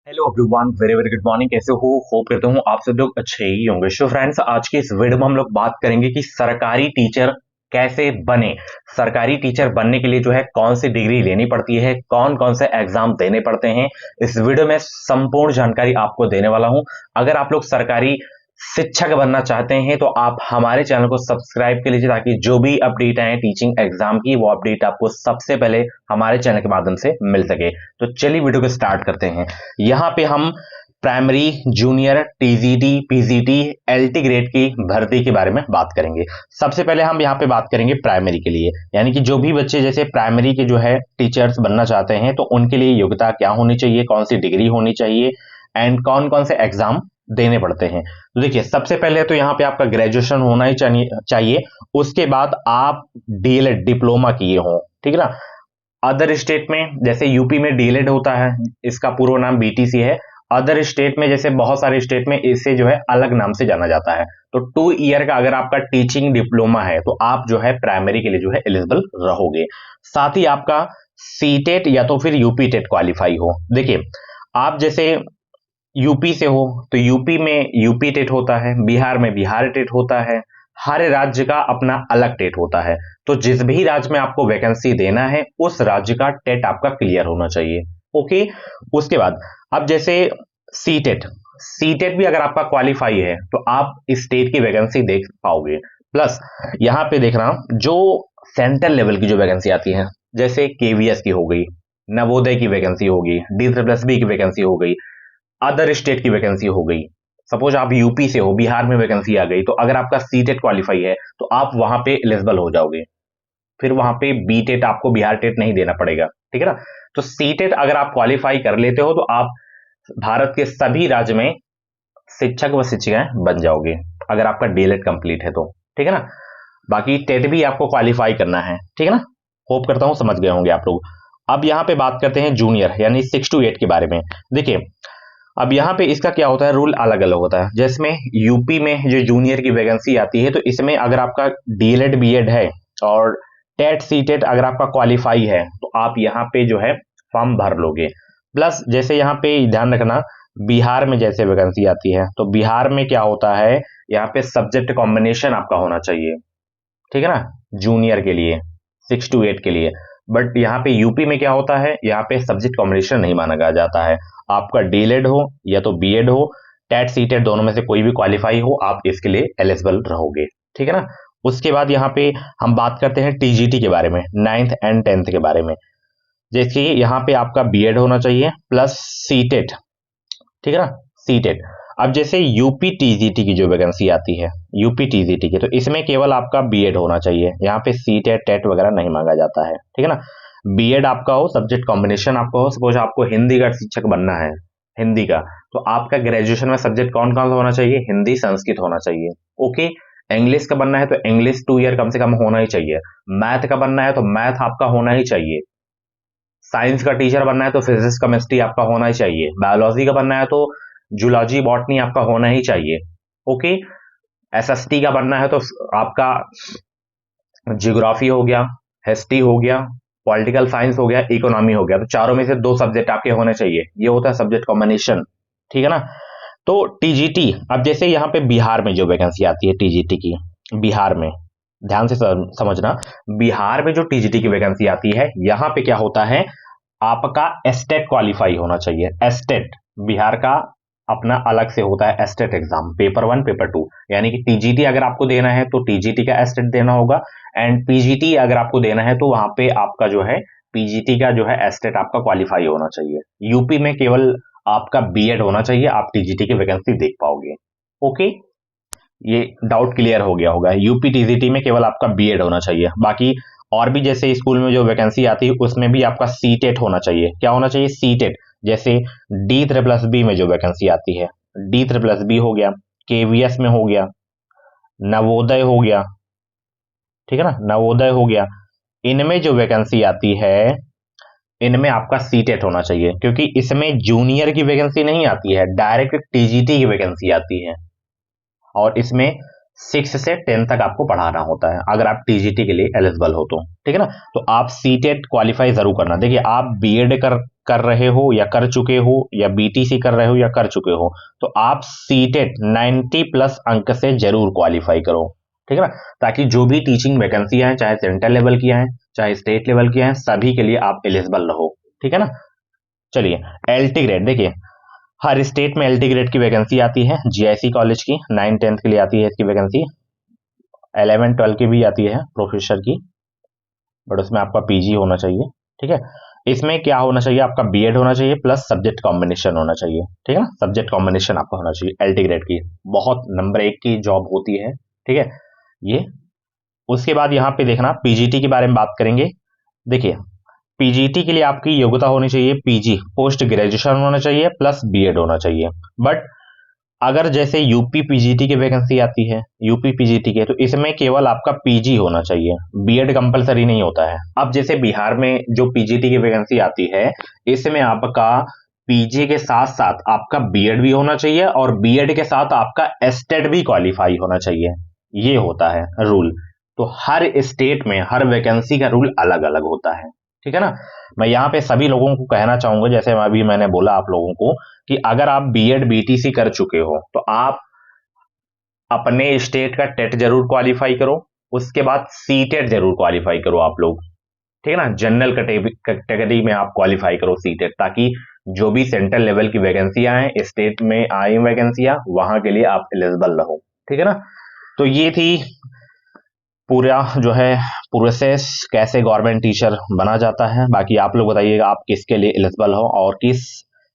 Hello everyone, very very good morning. कैसे हो? Hope करता हूँ आप सब लोग अच्छे ही होंगे। सो फ्रेंड्स, आज की इस वीडियो में हम लोग बात करेंगे कि सरकारी टीचर कैसे बने। सरकारी टीचर बनने के लिए जो है कौन सी डिग्री लेनी पड़ती है, कौन कौन से एग्जाम देने पड़ते हैं, इस वीडियो में संपूर्ण जानकारी आपको देने वाला हूं। अगर आप लोग सरकारी शिक्षक बनना चाहते हैं तो आप हमारे चैनल को सब्सक्राइब कर लीजिए, ताकि जो भी अपडेट आए टीचिंग एग्जाम की वो अपडेट आपको सबसे पहले हमारे चैनल के माध्यम से मिल सके। तो चलिए वीडियो को स्टार्ट करते हैं। यहाँ पे हम primary, junior, TGT, PGT, LT grade की भर्ती के बारे में बात करेंगे। सबसे पहले हम यहाँ पे बात करेंगे प्राइमरी के लिए, यानी कि जो भी बच्चे जैसे प्राइमरी के जो है टीचर्स बनना चाहते हैं तो उनके लिए योग्यता क्या होनी चाहिए, कौन सी डिग्री होनी चाहिए एंड कौन कौन से एग्जाम देने पड़ते हैं। तो देखिए, सबसे पहले तो यहाँ पे आपका ग्रेजुएशन होना ही चाहिए। उसके बाद आप डीएलएड डिप्लोमा किए हो, ठीक है ना। अदर स्टेट में जैसे यूपी में डीएलएड होता है, इसका पूरा नाम बीटीसी है। अदर स्टेट में जैसे बहुत सारे स्टेट में इसे जो है अलग नाम से जाना जाता है। तो 2 ईयर का अगर आपका टीचिंग डिप्लोमा है तो आप जो है प्राइमरी के लिए जो है एलिजिबल रहोगे। साथ ही आपका सीटेट या तो फिर यूपी टेट क्वालिफाई हो। देखिए, आप जैसे यूपी से हो तो यूपी में यूपी टेट होता है, बिहार में बिहार टेट होता है। हर राज्य का अपना अलग टेट होता है। तो जिस भी राज्य में आपको वैकेंसी देना है उस राज्य का टेट आपका क्लियर होना चाहिए। ओके, उसके बाद अब जैसे सीटेट, सीटेट भी अगर आपका क्वालिफाई है तो आप स्टेट की वैकेंसी देख पाओगे। प्लस यहां पे देखना, जो सेंट्रल लेवल की जो वैकेंसी आती है, जैसे केवीएस की हो गई, नवोदय की वैकेंसी होगी, D+B की वैकेंसी हो गई, अदर स्टेट की वैकेंसी हो गई। सपोज आप यूपी से हो, बिहार में वैकेंसी आ गई, तो अगर आपका सीटेट क्वालिफाई है तो आप वहां पे एलिजिबल हो जाओगे। फिर वहां पे बीटेट आपको बिहार टेट नहीं देना पड़ेगा, ठीक है ना। तो सीटेट अगर आप क्वालिफाई कर लेते हो तो आप भारत के सभी राज्य में शिक्षक व शिक्षिकाएं बन जाओगे, अगर आपका डीएलएड कंप्लीट है तो, ठीक है ना। बाकी टेट भी आपको क्वालिफाई करना है, ठीक है ना। होप करता हूं समझ गए होंगे आप लोग। अब यहां पे बात करते हैं जूनियर यानी 6 to 8 के बारे में। देखिए, अब यहाँ पे इसका क्या होता है, रूल अलग अलग होता है। जैसे यूपी में जो जूनियर की वैकेंसी आती है तो इसमें अगर आपका डीएलएड बीएड है और टेट सीटेट अगर आपका क्वालिफाई है तो आप यहाँ पे जो है फॉर्म भर लोगे। प्लस जैसे यहाँ पे ध्यान रखना, बिहार में जैसे वैकेंसी आती है तो बिहार में क्या होता है, यहाँ पे सब्जेक्ट कॉम्बिनेशन आपका होना चाहिए, ठीक है ना, जूनियर के लिए 6 to 8 के लिए। बट यहाँ पे यूपी में क्या होता है, यहाँ पे सब्जेक्ट कॉम्बिनेशन नहीं माना जाता है। आपका डीएलएड हो या तो बीएड हो, टेट सीटेट दोनों में से कोई भी क्वालिफाई हो, आप इसके लिए एलिजिबल रहोगे, ठीक है ना। उसके बाद यहाँ पे हम बात करते हैं टीजीटी के बारे में, 9th and 10th के बारे में। जैसे यहाँ पे आपका बीएड होना चाहिए प्लस सीटेट, ठीक है ना, सीटेट। अब जैसे यूपी टीजीटी की जो वैकेंसी आती है, यूपी टीजीटी की, तो इसमें केवल आपका बीएड होना चाहिए। यहाँ पे सीटेट टेट वगैरह नहीं मांगा जाता है, ठीक है ना। बीएड आपका हो, सब्जेक्ट कॉम्बिनेशन आपका हो। सपोज आपको हिंदी का शिक्षक बनना है, हिंदी का, तो आपका ग्रेजुएशन में सब्जेक्ट कौन कौन सा होना चाहिए, हिंदी संस्कृत होना चाहिए। ओके, इंग्लिश का बनना है तो इंग्लिश 2 ईयर कम से कम होना ही चाहिए। मैथ का बनना है तो मैथ आपका होना ही चाहिए। साइंस का टीचर बनना है तो फिजिक्स केमिस्ट्री आपका होना ही चाहिए। बायोलॉजी का बनना है तो जूलॉजी बॉटनी आपका होना ही चाहिए। ओके, एसएसटी का बनना है तो आपका जियोग्राफी हो गया, हिस्ट्री हो गया, पॉलिटिकल साइंस हो गया, इकोनॉमी हो गया। तो चारों में से 2 सब्जेक्ट आपके होने चाहिए। ये होता है सब्जेक्ट कॉम्बिनेशन, ठीक है ना। तो टीजीटी, अब जैसे यहाँ पे बिहार में जो वैकेंसी आती है टीजीटी की, बिहार में ध्यान से समझना, बिहार में जो टीजीटी की वैकेंसी आती है, यहाँ पे क्या होता है, आपका एस्टेट क्वालिफाई होना चाहिए। एस्टेट बिहार का अपना अलग से होता है, एस्टेट एग्जाम, पेपर 1 पेपर 2, यानी कि टीजीटी अगर आपको देना है तो टीजीटी का एस्टेट देना होगा, एंड पीजीटी अगर आपको देना है तो वहां पे आपका जो है पीजीटी का जो है एस्टेट आपका क्वालिफाई होना चाहिए। यूपी में केवल आपका बीएड होना चाहिए, आप टीजीटी की वैकेंसी देख पाओगे। ओके, ये डाउट क्लियर हो गया होगा। यूपी टीजीटी में केवल आपका बीएड होना चाहिए। बाकी और भी जैसे स्कूल में जो वैकेंसी आती है उसमें भी आपका सीटेट होना चाहिए। क्या होना चाहिए, सीटेट। जैसे D+B में जो वैकेंसी आती है, D+B हो गया, केवीएस में हो गया, नवोदय हो गया, ठीक है ना, नवोदय हो गया। इनमें जो वैकेंसी आती है, इनमें आपका सीटेट होना चाहिए, क्योंकि इसमें जूनियर की वैकेंसी नहीं आती है, डायरेक्ट टीजीटी की वैकेंसी आती है। और इसमें 6 से 10 तक आपको पढ़ाना होता है अगर आप टीजीटी के लिए एलिजिबल हो तो, ठीक है ना। तो आप सीटेट क्वालिफाई जरूर करना। देखिए, आप बीएड कर रहे हो या कर चुके हो या बीटीसी कर रहे हो या कर चुके हो, तो आप सीटेट 90 प्लस अंक से जरूर क्वालिफाई करो, ठीक है ना, ताकि जो भी टीचिंग वैकेंसी आए, चाहे सेंट्रल लेवल की आए चाहे स्टेट लेवल की आए, सभी के लिए आप एलिजिबल रहो, ठीक है ना। चलिए, एलटी ग्रेड देखिए, हर स्टेट में एलटी ग्रेड की वैकेंसी आती है, जीआईसी कॉलेज की 9-10 के लिए आती है इसकी वैकेंसी, 11-12 की भी आती है प्रोफेसर की, बट उसमें आपका पीजी होना चाहिए, ठीक है। इसमें क्या होना चाहिए, आपका बीएड होना चाहिए प्लस सब्जेक्ट कॉम्बिनेशन होना चाहिए, ठीक है ना, सब्जेक्ट कॉम्बिनेशन आपका होना चाहिए एलटी ग्रेड की, बहुत नंबर 1 की जॉब होती है, ठीक है ये। उसके बाद यहाँ पे देखना पीजीटी के बारे में बात करेंगे। देखिए, पीजीटी के लिए आपकी योग्यता होनी चाहिए पीजी, पोस्ट ग्रेजुएशन होना चाहिए प्लस बीएड होना चाहिए। बट अगर जैसे यूपी पीजीटी की वैकेंसी आती है, यूपी पीजीटी के, तो इसमें केवल आपका पीजी होना चाहिए, बीएड कंपलसरी नहीं होता है। अब जैसे बिहार में जो पीजीटी की वैकेंसी आती है, इसमें आपका पीजी के साथ साथ आपका बीएड भी होना चाहिए और बीएड के साथ आपका एस्टेट भी क्वालिफाई होना चाहिए, ये होता है रूल। तो हर स्टेट में हर वैकेंसी का रूल अलग अलग होता है, ठीक है ना। मैं यहाँ पे सभी लोगों को कहना चाहूंगा, जैसे अभी मैंने बोला आप लोगों को, कि अगर आप बीएड बीटीसी कर चुके हो तो आप अपने स्टेट का टेट जरूर क्वालिफाई करो, उसके बाद सीटेट जरूर क्वालिफाई करो आप लोग, ठीक है ना। जनरल कैटेगरी में आप क्वालिफाई करो सीटेट, ताकि जो भी सेंट्रल लेवल की वैकेंसियां हैं, स्टेट में आई वैकेंसियां, वहां के लिए आप एलिजिबल रहो, ठीक है ना। तो ये थी पूरा जो है प्रोसेस, कैसे गवर्नमेंट टीचर बना जाता है। बाकी आप लोग बताइएगा आप किसके लिए एलिजिबल हो और किस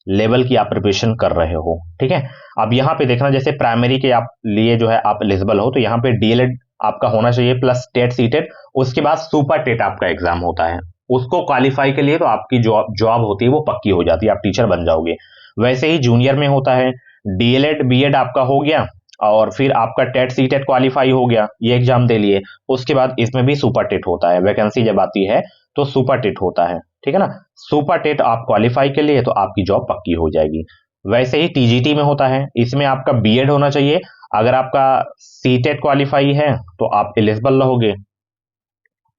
लेवल की आप प्रिपरेशन कर रहे हो, ठीक है। अब यहाँ पे देखना, जैसे प्राइमरी के आप लिए जो है आप एलिजिबल हो, तो यहाँ पे डीएलएड आपका होना चाहिए प्लस टेट सीटेट, उसके बाद सुपर टेट आपका एग्जाम होता है, उसको क्वालिफाई के लिए तो आपकी जॉब होती है वो पक्की हो जाती है, आप टीचर बन जाओगे। वैसे ही जूनियर में होता है, डीएलएड बीएड आपका हो गया और फिर आपका टेट सीटेट क्वालिफाई हो गया, ये एग्जाम दे लिए, उसके बाद इसमें भी सुपर टेट होता है, वैकेंसी जब आती है तो सुपर टेट होता है, ठीक है ना। सुपर टेट आप क्वालिफाई के लिए तो आपकी जॉब पक्की हो जाएगी। वैसे ही टीजीटी में होता है, इसमें आपका बीएड होना चाहिए, अगर आपका सीटेट क्वालिफाई है तो आप एलिजिबल रहोगे,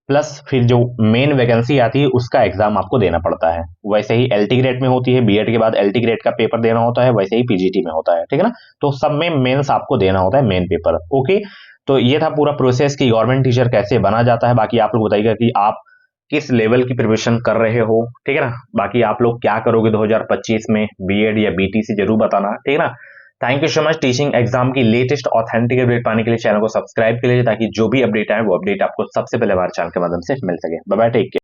प्लस फिर जो मेन वैकेंसी आती है उसका एग्जाम आपको देना पड़ता है। वैसे ही एलटी ग्रेड में होती है, बीएड के बाद एलटी ग्रेड का पेपर देना होता है, वैसे ही पीजीटी में होता है, ठीक है ना। तो सब में मेंस आपको देना होता है, मेन पेपर, ओके। तो ये था पूरा प्रोसेस कि गवर्नमेंट टीचर कैसे बना जाता है। बाकी आप लोग बताइएगा कि आप किस लेवल की प्रिपरेशन कर रहे हो, ठीक है ना। बाकी आप लोग क्या करोगे 2025 में, बीएड या बीटीसी जरूर बताना, ठीक है ना। Thank you so much. Teaching exam की लेटेस्ट ऑथेंटिक अपडेट पाने के लिए चैनल को सब्सक्राइब कर लीजिए, ताकि जो भी अपडेट आए वो अपडेट आपको सबसे पहले हमारे चैनल के माध्यम से मिल सके। Bye bye, take care.